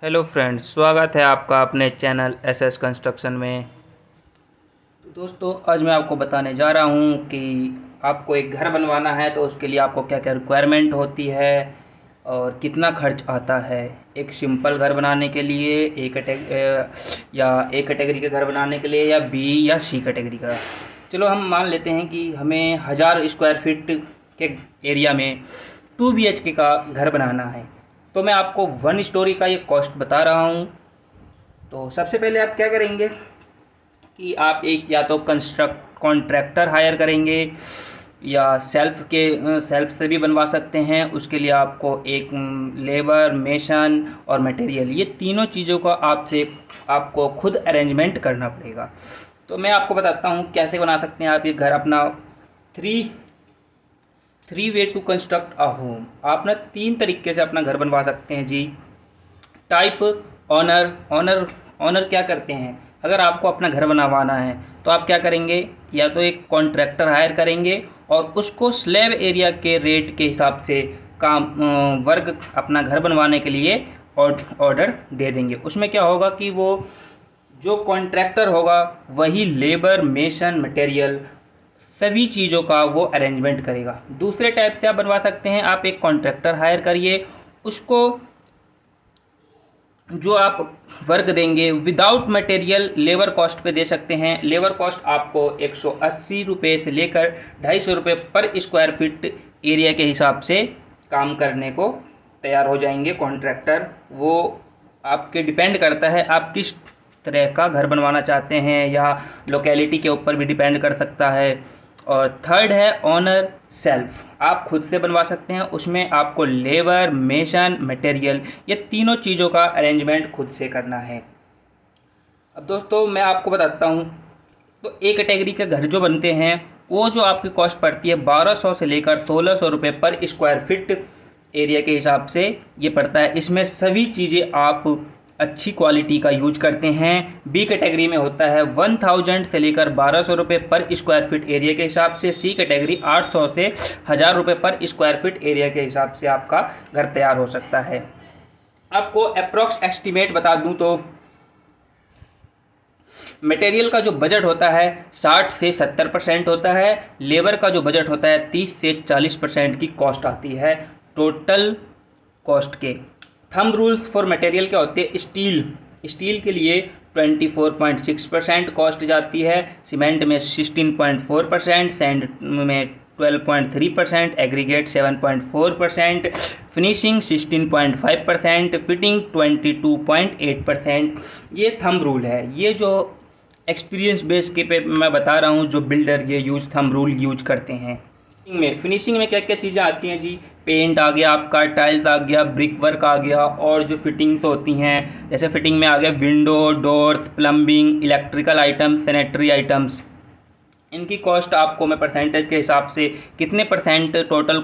Hello friends, स्वागत है आपका अपने चैनल एसएस कंस्ट्रक्शन में। तो दोस्तों, आज मैं आपको बताने जा रहा हूं कि आपको एक घर बनवाना है तो उसके लिए आपको क्या क्या रिक्वायरमेंट होती है और कितना खर्च आता है। एक सिंपल घर बनाने के लिए या ए कैटेगरी का घर बनाने के लिए या बी या सी कैटेगरी का। चलो हम मान लेते हैं कि हमें 1000 स्क्वायर फीट के एरिया में 2 BHK का घर बनाना है। तो मैं आपको 1 स्टोरी का ये कॉस्ट बता रहा हूँ। तो सबसे पहले आप क्या करेंगे कि आप एक या तो कॉन्ट्रैक्टर हायर करेंगे या सेल्फ से भी बनवा सकते हैं। उसके लिए आपको एक लेबर, मेसन और मटेरियल, ये तीनों चीज़ों का आपको खुद अरेंजमेंट करना पड़ेगा। तो मैं आपको बताता हूँ कैसे बना सकते हैं आप ये घर अपना। Three way to construct a home. आप ना 3 तरीके से अपना घर बनवा सकते हैं जी। Type, honour. ऑनर क्या करते हैं, अगर आपको अपना घर बनवाना है तो आप क्या करेंगे, या तो एक कॉन्ट्रैक्टर हायर करेंगे और उसको स्लैब एरिया के रेट के हिसाब से वर्क अपना घर बनवाने के लिए ऑर्डर दे देंगे। उसमें क्या होगा कि वो जो कॉन्ट्रैक्टर होगा वही लेबर, मेसन, मटेरियल सभी चीज़ों का वो अरेंजमेंट करेगा। दूसरे टाइप से आप बनवा सकते हैं, आप एक कॉन्ट्रैक्टर हायर करिए, उसको जो आप वर्क देंगे विदाउट मटेरियल लेबर कॉस्ट पे दे सकते हैं। लेबर कॉस्ट आपको 180 रुपये से लेकर 250 रुपये पर स्क्वायर फीट एरिया के हिसाब से काम करने को तैयार हो जाएंगे कॉन्ट्रैक्टर। वो आपके डिपेंड करता है आप किस तरह का घर बनवाना चाहते हैं, या लोकेलिटी के ऊपर भी डिपेंड कर सकता है। और थर्ड है ऑनर सेल्फ, आप खुद से बनवा सकते हैं। उसमें आपको लेबर, मेसन, मटेरियल, ये तीनों चीज़ों का अरेंजमेंट खुद से करना है। अब दोस्तों मैं आपको बताता हूँ, तो ए कैटेगरी के घर जो बनते हैं वो जो आपकी कॉस्ट पड़ती है 1200 से लेकर 1600 रुपये पर स्क्वायर फीट एरिया के हिसाब से ये पड़ता है। इसमें सभी चीज़ें आप अच्छी क्वालिटी का यूज करते हैं। बी कैटेगरी में होता है 1000 से लेकर 1200 रुपये पर स्क्वायर फीट एरिया के हिसाब से। सी कैटेगरी 800 से 1000 रुपये पर स्क्वायर फीट एरिया के हिसाब से आपका घर तैयार हो सकता है। आपको अप्रॉक्स एस्टिमेट बता दूं तो मटेरियल का जो बजट होता है 60 से 70% होता है। लेबर का जो बजट होता है 30 से 40% की कॉस्ट आती है टोटल कॉस्ट के। थंब रूल्स फॉर मटेरियल क्या होते हैं, स्टील के लिए 24.6% कॉस्ट जाती है, सीमेंट में 16.4%, सैंड में 12.3%, एग्रीगेट 7.4%, फिनिशिंग 16.5%, फिटिंग 22.8%। ये थंब रूल है। ये जो एक्सपीरियंस बेस के पे मैं बता रहा हूँ, जो बिल्डर ये थंब रूल यूज करते हैं। फिनिशिंग में क्या क्या चीज़ें आती हैं जी, पेंट आ गया आपका, टाइल्स आ गया, ब्रिक वर्क आ गया, और जो फिटिंग्स होती हैं जैसे फिटिंग में आ गया window, doors, plumbing, electrical items, sanitary items. इनकी कॉस्ट आपको मैं परसेंटेज के हिसाब से कितने परसेंट टोटल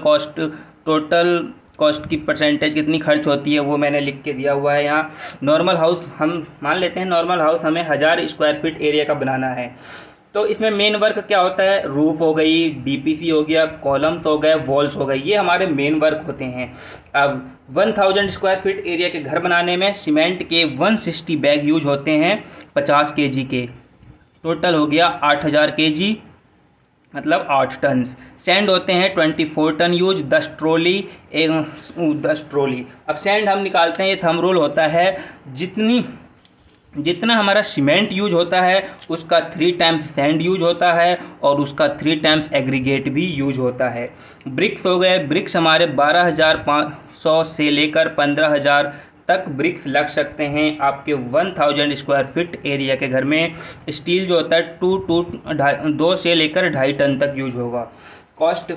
कॉस्ट की परसेंटेज कितनी खर्च होती है वो मैंने लिख के दिया हुआ है यहाँ। नॉर्मल हाउस हम मान लेते हैं, नॉर्मल हाउस हमें 1000 स्क्वायर फीट एरिया का बनाना है। तो इसमें मेन वर्क क्या होता है, रूफ हो गई, बीपीसी हो गया, कॉलम्स हो गए, वॉल्स हो गई, ये हमारे मेन वर्क होते हैं। अब 1000 स्क्वायर फीट एरिया के घर बनाने में सीमेंट के 160 बैग यूज होते हैं 50 केजी के। टोटल हो गया 8000 केजी, मतलब 8 टन। सैंड होते हैं 24 टन यूज, 10 ट्रॉली। अब सैंड हम निकालते हैं, ये थंब रूल होता है, जितना हमारा सीमेंट यूज होता है उसका 3 टाइम्स सैंड यूज होता है और उसका 3 टाइम्स एग्रीगेट भी यूज होता है। ब्रिक्स हो गए, ब्रिक्स हमारे 12500 से लेकर 15000 तक ब्रिक्स लग सकते हैं आपके 1000 स्क्वायर फीट एरिया के घर में। स्टील जो होता है 2 से लेकर 2.5 टन तक यूज होगा। कॉस्ट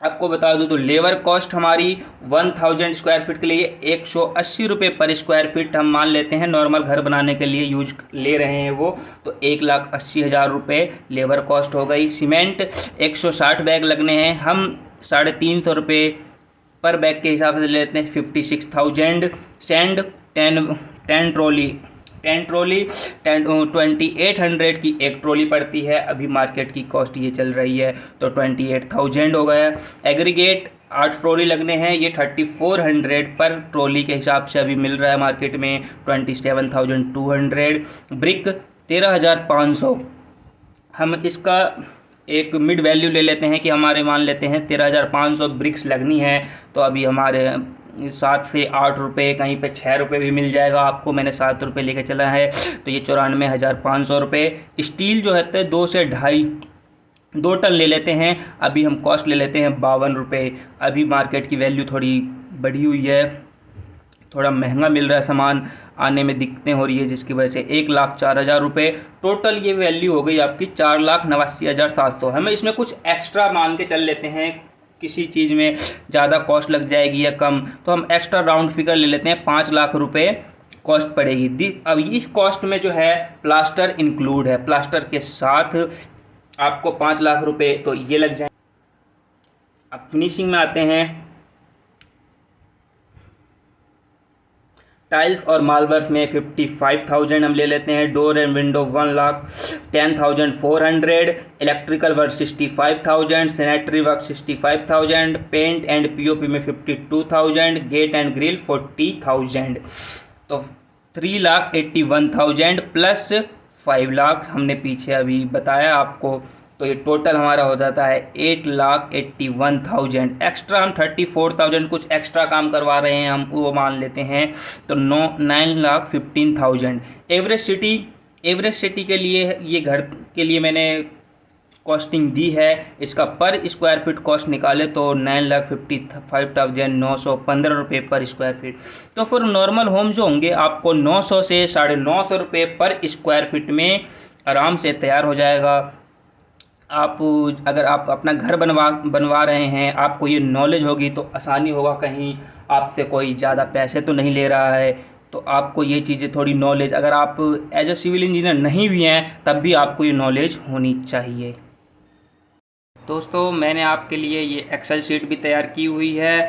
आपको बता दूं तो लेबर कॉस्ट हमारी 1000 स्क्वायर फीट के लिए 180 रुपये पर स्क्वायर फीट हम मान लेते हैं। नॉर्मल घर बनाने के लिए यूज ले रहे हैं वो, तो 1,80,000 रुपये लेबर कॉस्ट हो गई। सीमेंट 160 बैग लगने हैं, हम 350 रुपये पर बैग के हिसाब से लेते हैं, 56,000। सैंड 10 ट्रॉली 2800 की एक ट्रॉली पड़ती है। अभी मार्केट की कॉस्ट ये चल रही है तो 28,000 हो गया। एग्रीगेट 8 ट्रॉली लगने हैं। ये 3400 पर ट्रॉली के हिसाब से अभी मिल रहा है मार्केट में, 27,200। ब्रिक 13,500। हम इसका एक मिड वैल्यू ले लेते हैं कि हमारे मान लेते हैं 13,500 ब्रिक्स लगनी है, तो अभी हमारे 7 से 8 रुपये, कहीं पे 6 रुपये भी मिल जाएगा आपको। मैंने 7 रुपये लेके चला है, तो ये 94,500 रुपये। स्टील जो है 2 से 2.5 टन ले लेते हैं। अभी हम कॉस्ट ले लेते हैं 52 रुपये। अभी मार्केट की वैल्यू थोड़ी बढ़ी हुई है, थोड़ा महंगा मिल रहा है सामान, आने में दिक्कतें हो रही है, जिसकी वजह से 1,04,000 रुपये टोटल ये वैल्यू हो गई आपकी 4,89,700। हमें इसमें कुछ एक्स्ट्रा मान के चल लेते हैं, किसी चीज़ में ज़्यादा कॉस्ट लग जाएगी या कम, तो हम एक्स्ट्रा राउंड फिगर ले लेते हैं, 5 लाख रुपये कॉस्ट पड़ेगी। अब इस कॉस्ट में जो है प्लास्टर इंक्लूड है, प्लास्टर के साथ आपको 5 लाख रुपये तो ये लग जाए। अब फिनिशिंग में आते हैं। टाइल्स और मार्बल्स में 55,000 हम ले लेते हैं। Door and window 1,10,400। Electrical work 65,000। Sanitary work 65,000। Paint and POP में 52,000। Gate and grill 40,000। तो 3,81,000 प्लस 5 लाख हमने पीछे अभी बताया आपको, तो ये टोटल हमारा हो जाता है 8,81,000। एक्स्ट्रा हम 34,000 कुछ एक्स्ट्रा काम करवा रहे हैं हम, वो मान लेते हैं, तो 9,15,000। एवरेज सिटी के लिए, ये घर के लिए मैंने कॉस्टिंग दी है। इसका पर स्क्वायर फीट कॉस्ट निकाले तो 9,55,915 रुपये पर स्क्वायर फीट। तो फिर नॉर्मल होम जो होंगे आपको 900 से 950 रुपये पर स्क्वायर फीट में आराम से तैयार हो जाएगा। आप अगर आप अपना घर बनवा रहे हैं, आपको ये नॉलेज होगी तो आसानी होगा, कहीं आपसे कोई ज़्यादा पैसे तो नहीं ले रहा है, तो आपको ये चीज़ें थोड़ी नॉलेज, अगर आप एज ए सिविल इंजीनियर नहीं भी हैं तब भी आपको ये नॉलेज होनी चाहिए। दोस्तों मैंने आपके लिए ये एक्सेल शीट भी तैयार की हुई है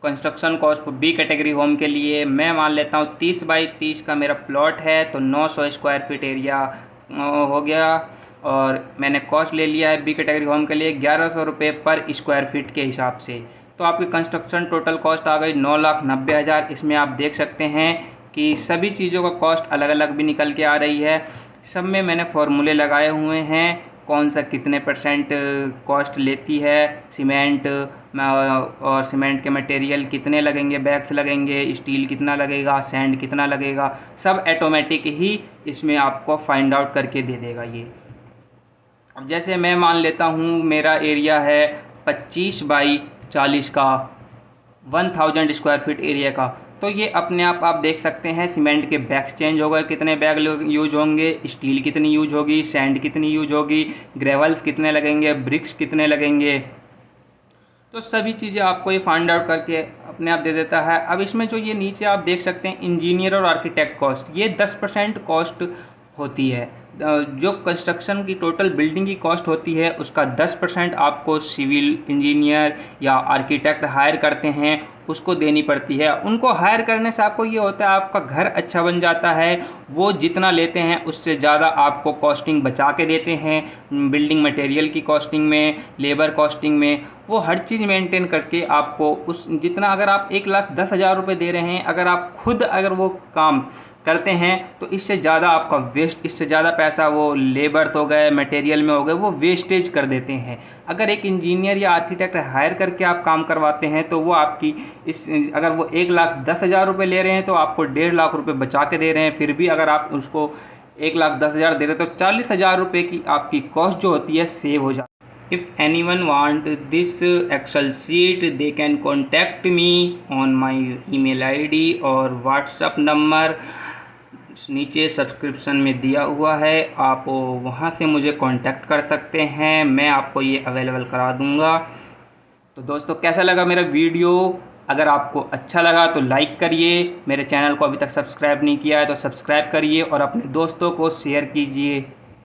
construction cost B category home के लिए। मैं मान लेता हूँ 30 बाई 30 का मेरा प्लॉट है, तो 900 स्क्वायर फीट एरिया हो गया, और मैंने कॉस्ट ले लिया है बी कैटेगरी होम के लिए 1,100 रुपये पर स्क्वायर फीट के हिसाब से। तो आपकी कंस्ट्रक्शन टोटल कॉस्ट आ गई 9,90,000। इसमें आप देख सकते हैं कि सभी चीज़ों का कॉस्ट अलग अलग भी निकल के आ रही है। सब में मैंने फॉर्मूले लगाए हुए हैं, कौन सा कितने परसेंट कॉस्ट लेती है सीमेंट, और सीमेंट के मटेरियल कितने लगेंगे, बैग्स लगेंगे, स्टील कितना लगेगा, सैंड कितना लगेगा, सब ऑटोमेटिक ही इसमें आपको फाइंड आउट करके दे देगा ये। अब जैसे मैं मान लेता हूँ मेरा एरिया है 25 बाई 40 का, 1000 स्क्वायर फीट एरिया का, तो ये अपने आप देख सकते हैं सीमेंट के बैग्स चेंज हो गए, कितने बैग यूज होंगे, स्टील कितनी यूज होगी, सैंड कितनी यूज होगी, ग्रेवल्स कितने लगेंगे, ब्रिक्स कितने लगेंगे, तो सभी चीज़ें आपको ये फाइंड आउट करके अपने आप दे देता है। अब इसमें जो ये नीचे आप देख सकते हैं इंजीनियर और आर्किटेक्ट कॉस्ट, ये 10% कॉस्ट होती है। जो कंस्ट्रक्शन की टोटल बिल्डिंग की कॉस्ट होती है उसका 10% आपको सिविल इंजीनियर या आर्किटेक्ट हायर करते हैं उसको देनी पड़ती है। उनको हायर करने से आपको ये होता है आपका घर अच्छा बन जाता है, वो जितना लेते हैं उससे ज़्यादा आपको कॉस्टिंग बचा के देते हैं, बिल्डिंग मटेरियल की कॉस्टिंग में, लेबर कॉस्टिंग में, वो हर चीज़ मेंटेन करके आपको उस जितना, अगर आप 1,10,000 रुपये दे रहे हैं, अगर आप खुद अगर वो काम करते हैं तो इससे ज़्यादा आपका वेस्ट, इससे ज़्यादा पैसा वो लेबर्स हो गए, मटेरियल में हो गए, वो वेस्टेज कर देते हैं। अगर एक इंजीनियर या आर्किटेक्ट हायर करके आप काम करवाते हैं तो वो आपकी अगर वो 1,10,000 रुपये ले रहे हैं तो आपको 1.5 लाख रुपये बचा के दे रहे हैं। फिर भी अगर आप उसको 1,10,000 दे रहे हैं तो 40,000 रुपये की आपकी कॉस्ट जो होती है सेव हो जाती है। If anyone want this Excel sheet, they can contact me on my email ID और WhatsApp नंबर नीचे सब्सक्रिप्शन में दिया हुआ है, आप वहाँ से मुझे कांटेक्ट कर सकते हैं, मैं आपको ये अवेलेबल करा दूँगा। तो दोस्तों कैसा लगा मेरा वीडियो? अगर आपको अच्छा लगा तो लाइक करिए, मेरे चैनल को अभी तक सब्सक्राइब नहीं किया है तो सब्सक्राइब करिए और अपने दोस्तों को शेयर कीजिए।